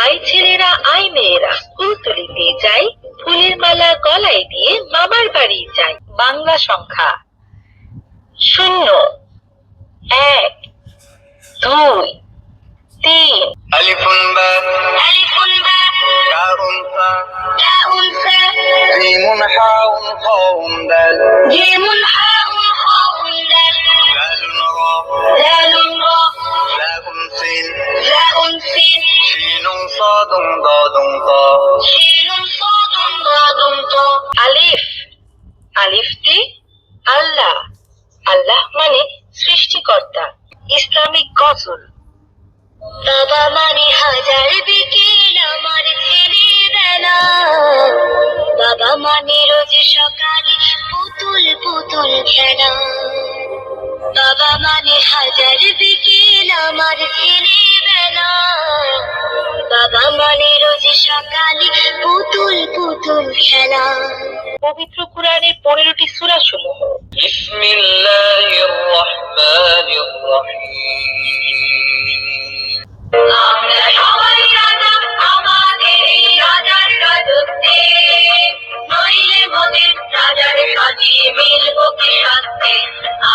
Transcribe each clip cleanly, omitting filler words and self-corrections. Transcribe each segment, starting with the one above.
আয় ছেলেরা আয় মেয়েরা ফুল তুলিতে যাই, ফুলের মালা গলায় দিয়ে মামার বাড়ি যাই। বাংলা সংখ্যা 0, 1, 2, 3। আলিফুন বা আলিফুন বা তাউন ফা তাউন ফা জিমুন হাউন খাউন দাল জিমুন হাউন খাউন দাল দালুন রা দালুন রা লাউন সিন লাউন সিন শিনুন সাদুন দাদুন তা শিনুন সাদুন দাদুন তা। আলিফ, আলিফটি আল্লাহ, আল্লাহ মানে সৃষ্টিকর্তা। ইসলামিক গজল। বাবা মানে হাজার বিকেল আমার ছেলেবেলা, বাবা মানে রোজ সকালে পুতুল পুতুল খেলা, বাবা মানে হাজার বিকেল আমার ছেলেবেলা, বাবা মানে রোজ সকালে পুতুল পুতুল খেলা। পবিত্র কুরআনের 15টি সূরা সমূহ। বিসমিল্লাহির রহমানির রহিম। আমরা সবাই রাজা আমাদের এই রাজার রাজত্বে, নইলে মোদের রাজার সাজিয়ে মিলব কি শান্তি।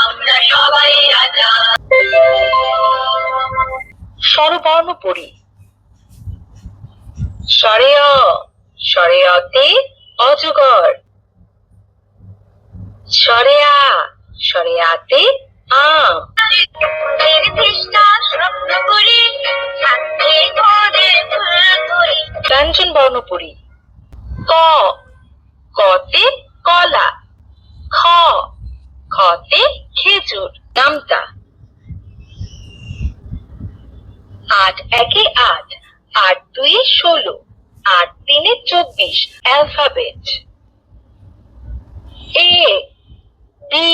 আমরা সবাই রাজা। স্বরবর্ণ পড়ি। স্বরে অ, স্বরে অতে অজগর। স্বরে আ, স্বরে আতে আম। ব্যঞ্জন বর্ণ পড়ি। ক, কতে কলা। খ, খতে খেজুর নামতা। 8 একে 8, 8 2 16, 8 3 24 অ্যালফাবেট। এ, বি,